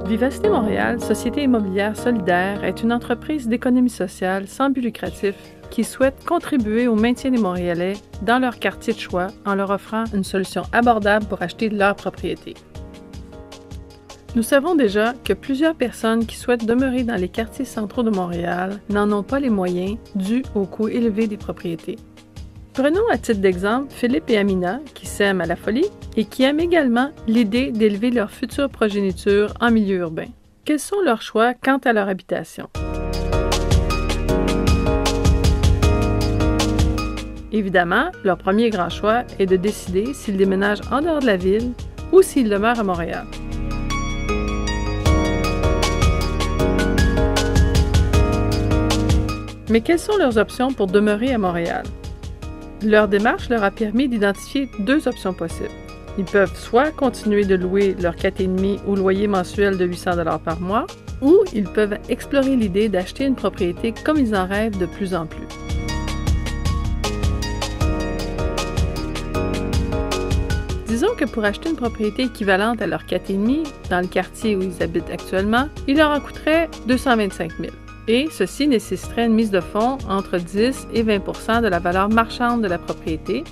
Vivacité Montréal, société immobilière solidaire, est une entreprise d'économie sociale sans but lucratif qui souhaite contribuer au maintien des Montréalais dans leur quartier de choix en leur offrant une solution abordable pour acheter leur propriété. Nous savons déjà que plusieurs personnes qui souhaitent demeurer dans les quartiers centraux de Montréal n'en ont pas les moyens dû au coût élevé des propriétés. Prenons à titre d'exemple Philippe et Amina, qui s'aiment à la folie et qui aiment également l'idée d'élever leur future progéniture en milieu urbain. Quels sont leurs choix quant à leur habitation? Évidemment, leur premier grand choix est de décider s'ils déménagent en dehors de la ville ou s'ils demeurent à Montréal. Mais quelles sont leurs options pour demeurer à Montréal? Leur démarche leur a permis d'identifier deux options possibles. Ils peuvent soit continuer de louer leur 4,5 ou loyer mensuel de 800 $ par mois, ou ils peuvent explorer l'idée d'acheter une propriété comme ils en rêvent de plus en plus. Disons que pour acheter une propriété équivalente à leur 4,5 dans le quartier où ils habitent actuellement, il leur en coûterait 225 000. Et ceci nécessiterait une mise de fonds entre 10 et 20 % de la valeur marchande de la propriété.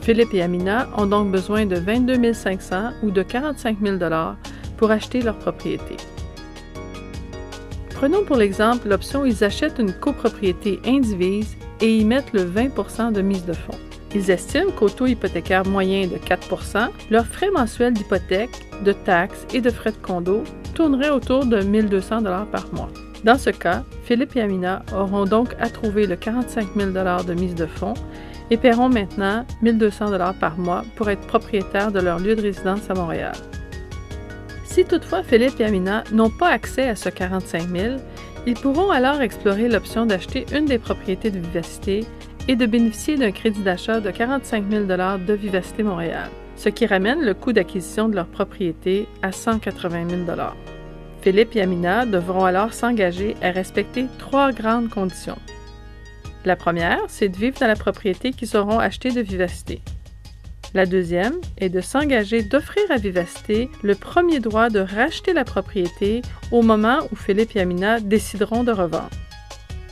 Philippe et Amina ont donc besoin de 22 500 ou de 45 000 $ pour acheter leur propriété. Prenons pour l'exemple l'option où ils achètent une copropriété indivise et y mettent le 20 % de mise de fonds. Ils estiment qu'au taux hypothécaire moyen de 4 %, leurs frais mensuels d'hypothèque, de taxes et de frais de condo tourneraient autour de 1 200 $ par mois. Dans ce cas, Philippe et Amina auront donc à trouver le 45 000 $ de mise de fonds et paieront maintenant 1 200 $ par mois pour être propriétaires de leur lieu de résidence à Montréal. Si toutefois Philippe et Amina n'ont pas accès à ce 45 000, ils pourront alors explorer l'option d'acheter une des propriétés de Vivacité et de bénéficier d'un crédit d'achat de 45 000 $ de Vivacité Montréal, ce qui ramène le coût d'acquisition de leur propriété à 180 000 $. Philippe et Amina devront alors s'engager à respecter 3 grandes conditions. La première, c'est de vivre dans la propriété qu'ils auront achetée de Vivacité. La deuxième est de s'engager d'offrir à Vivacité le premier droit de racheter la propriété au moment où Philippe et Amina décideront de revendre.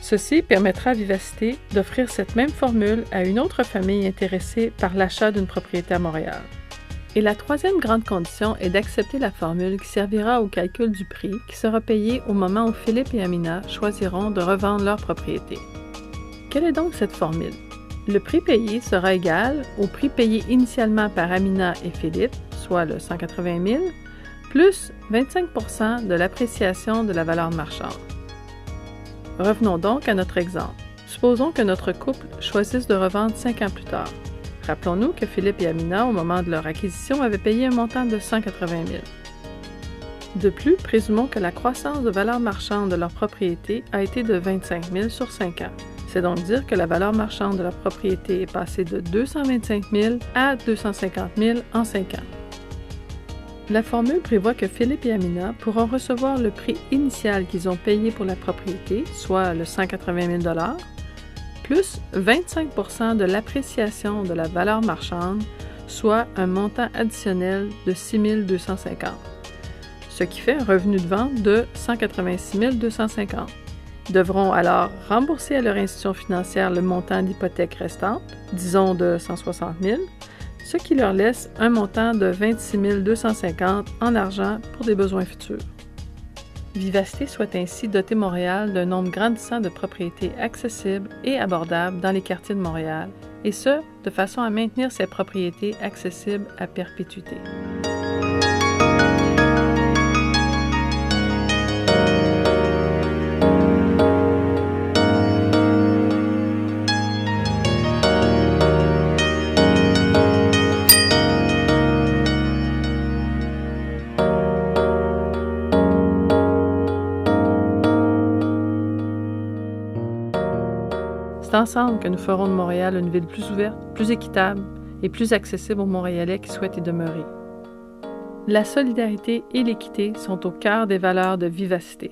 Ceci permettra à Vivacité d'offrir cette même formule à une autre famille intéressée par l'achat d'une propriété à Montréal. Et la troisième grande condition est d'accepter la formule qui servira au calcul du prix qui sera payé au moment où Philippe et Amina choisiront de revendre leur propriété. Quelle est donc cette formule? Le prix payé sera égal au prix payé initialement par Amina et Philippe, soit le 180 000, plus 25 % de l'appréciation de la valeur marchande. Revenons donc à notre exemple. Supposons que notre couple choisisse de revendre 5 ans plus tard. Rappelons-nous que Philippe et Amina, au moment de leur acquisition, avaient payé un montant de 180 000. De plus, présumons que la croissance de valeur marchande de leur propriété a été de 25 000 sur 5 ans. C'est donc dire que la valeur marchande de leur propriété est passée de 225 000 à 250 000 en 5 ans. La formule prévoit que Philippe et Amina pourront recevoir le prix initial qu'ils ont payé pour la propriété, soit le 180 000 $, plus 25 % de l'appréciation de la valeur marchande, soit un montant additionnel de 6 250 $, ce qui fait un revenu de vente de 186 250 $. Ils devront alors rembourser à leur institution financière le montant d'hypothèque restante, disons de 160 000 $, ce qui leur laisse un montant de 26 250 $ en argent pour des besoins futurs. Vivacité souhaite ainsi doter Montréal d'un nombre grandissant de propriétés accessibles et abordables dans les quartiers de Montréal, et ce, de façon à maintenir ces propriétés accessibles à perpétuité. C'est ensemble que nous ferons de Montréal une ville plus ouverte, plus équitable et plus accessible aux Montréalais qui souhaitent y demeurer. La solidarité et l'équité sont au cœur des valeurs de Vivacité.